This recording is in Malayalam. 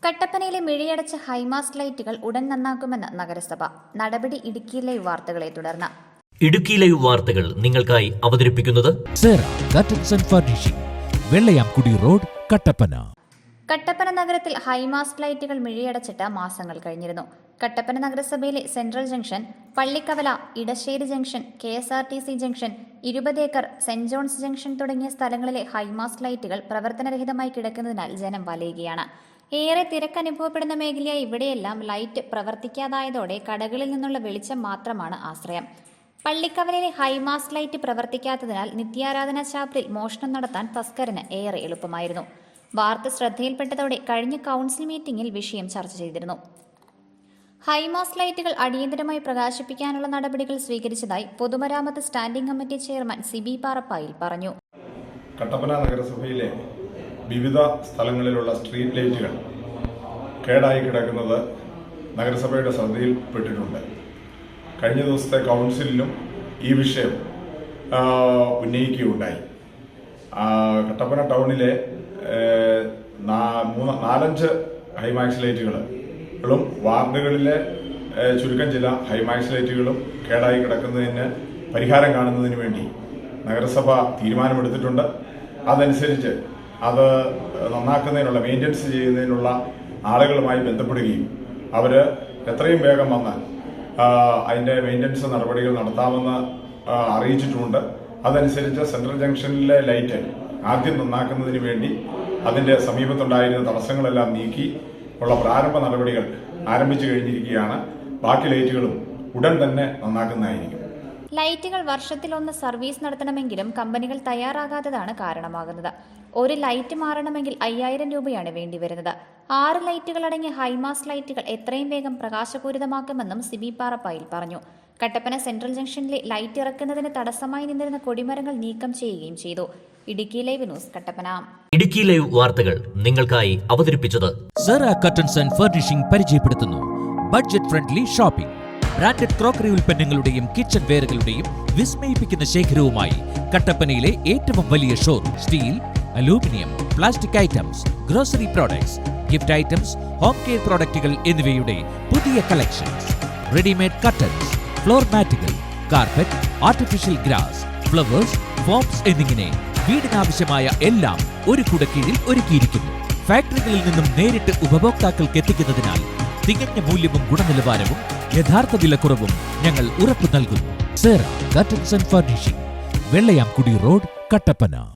കട്ടപ്പനയിലെ മിഴിയടച്ച ഹൈമാസ്റ്റ് ലൈറ്റുകൾ ഉടൻ നന്നാക്കുമെന്ന് നഗരസഭ. നടപടി ഇടുക്കി ലൈവ് വാർത്തകളെ തുടർന്ന്. ഇടുക്കി ലൈവ് വാർത്തകൾ നിങ്ങൾക്കായി അവതരിപ്പിക്കുന്നത് വെള്ളയാംകുടി റോഡ്, കട്ടപ്പന. കട്ടപ്പന നഗരത്തിൽ ഹൈമാസ്റ്റ് ലൈറ്റുകൾ മിഴിയടച്ചിട്ട് മാസങ്ങൾ കഴിഞ്ഞിരുന്നു. കട്ടപ്പന നഗരസഭയിലെ central junction, Pallikkavala, Edasseri junction, KSRTC junction, 20 acre, saint John's junction തുടങ്ങിയ സ്ഥലങ്ങളിലെ ഹൈമാസ്റ്റ് ലൈറ്റുകൾ പ്രവർത്തനരഹിതമായി കിടക്കുന്നതിനാൽ ജനം വലയുകയാണ്. ഏറെ തിരക്കനുഭവപ്പെടുന്ന മേഖലയായ ഇവിടെയെല്ലാം ലൈറ്റ് പ്രവർത്തിക്കാതായതോടെ കടകളിൽ നിന്നുള്ള വെളിച്ചം മാത്രമാണ് ആശ്രയം. പള്ളിക്കവലയിലെ ഹൈമാസ്റ്റ് ലൈറ്റ് പ്രവർത്തിക്കാത്തതിനാൽ നിത്യാരാധന ചാപ്പലിൽ മോഷണം നടത്താൻ തസ്കരന് ഏറെ എളുപ്പമായിരുന്നു. വാർത്ത ശ്രദ്ധയിൽപ്പെട്ടതോടെ കഴിഞ്ഞ കൗൺസിൽ മീറ്റിംഗിൽ വിഷയം ചർച്ച ചെയ്തിരുന്നു. ഹൈമാസ്റ്റ് ലൈറ്റുകൾ അടിയന്തരമായി പ്രകാശിപ്പിക്കാനുള്ള നടപടികൾ സ്വീകരിച്ചതായി പൊതുമരാമത്ത് standing committee chairman Sibi Parappayil പറഞ്ഞു. കട്ടപ്പന നഗരസഭയിലെ വിവിധ സ്ഥലങ്ങളിലുള്ള സ്ട്രീറ്റ് ലൈറ്റുകൾ കേടായി കിടക്കുന്നത് നഗരസഭയുടെ ശ്രദ്ധയിൽപ്പെട്ടിട്ടുണ്ട്. കഴിഞ്ഞ ദിവസത്തെ കൗൺസിലിലും ഈ വിഷയം ഉന്നയിക്കുകയുണ്ടായി. കട്ടപ്പന ടൗണിലെ 4-5 ഹൈമാക്സ് ലൈറ്റുകളും വാർഡുകളിലെ ചുരുക്കം ചില ഹൈമാക്സ് ലൈറ്റുകളും കേടായി കിടക്കുന്നതിന് പരിഹാരം കാണുന്നതിന് വേണ്ടി നഗരസഭ തീരുമാനമെടുത്തിട്ടുണ്ട്. അതനുസരിച്ച് അത് നന്നാക്കുന്നതിനുള്ള, മെയിൻ്റനൻസ് ചെയ്യുന്നതിനുള്ള ആളുകളുമായി ബന്ധപ്പെടുകയും അവർ എത്രയും വേഗം വന്ന് അതിൻ്റെ മെയിൻ്റനൻസ് നടപടികൾ നടത്താമെന്ന് അറിയിച്ചിട്ടുമുണ്ട്. അതനുസരിച്ച് സെൻട്രൽ ജംഗ്ഷനിലെ ലൈറ്റ് ആദ്യം നന്നാക്കുന്നതിന് വേണ്ടി അതിൻ്റെ സമീപത്തുണ്ടായിരുന്ന തടസ്സങ്ങളെല്ലാം നീക്കി ഉള്ള പ്രാരംഭ നടപടികൾ ആരംഭിച്ചു കഴിഞ്ഞിരിക്കുകയാണ്. ബാക്കി ലൈറ്റുകളും ഉടൻ തന്നെ നന്നാക്കുന്നതായിരിക്കും. ലൈറ്റുകൾ വർഷത്തിലൊന്ന് സർവീസ് നടത്തണമെങ്കിലും കമ്പനികൾ തയ്യാറാകാത്തതാണ് കാരണമാകുന്നത്. ഒരു ലൈറ്റ് മാറണമെങ്കിൽ 5000 രൂപയാണ് വേണ്ടിവരുന്നത്. 6 ലൈറ്റുകൾ അടങ്ങിയ ഹൈമാസ്റ്റ് ലൈറ്റുകൾ എത്രയും വേഗം പ്രകാശപൂരിതമാക്കുമെന്നും സിബി പാറപ്പായിൽ പറഞ്ഞു. കട്ടപ്പന സെൻട്രൽ ജംഗ്ഷനിലെ ലൈറ്റ് ഇറക്കുന്നതിന് തടസ്സമായി നിന്നിരുന്ന കൊടിമരങ്ങൾ നീക്കം ചെയ്യുകയും ചെയ്തു. Idukki live news, Kattappana. Idukki live വാർത്തകൾ നിങ്ങൾക്കായി അവതരിപ്പിച്ചത് കർട്ടൻസ് ആൻഡ് ഫർണിഷിംഗ് പരിചയപ്പെടുത്തുന്നു. Budget friendly shopping. Branded crockery ഉൽപ്പന്നങ്ങളുടെയും കിച്ചൺ വെയറുകളുടെയും വിസ്മയിപ്പിക്കുന്ന ശേഖരവുമായി കട്ടപ്പനയിലെ ഏറ്റവും വലിയ showroom. Steel, aluminium, plastic items, grocery products, gift items, home care പ്രോഡക്റ്റുകൾ എന്നിവയുടെ പുതിയ കളക്ഷൻസ്. റെഡിമെയ്ഡ് കർട്ടൻസ്, ഫ്ലോർ മാറ്റുകൾ, carpet, artificial grass, flowers, foams എന്നിങ്ങനെ വീടിനാവശ്യമായ എല്ലാം ഒരു കുടക്കീഴിൽ ഒരുക്കിയിരിക്കുന്നു. ഫാക്ടറികളിൽ നിന്നും നേരിട്ട് ഉപഭോക്താക്കൾക്ക് എത്തിക്കുന്നതിനാൽ തികഞ്ഞ മൂല്യവും ഗുണനിലവാരവും യഥാർത്ഥ വിലക്കുറവും ഞങ്ങൾ ഉറപ്പു നൽകുന്നു. Curtains and furnishing, Vellayamkudi road, Kattappana.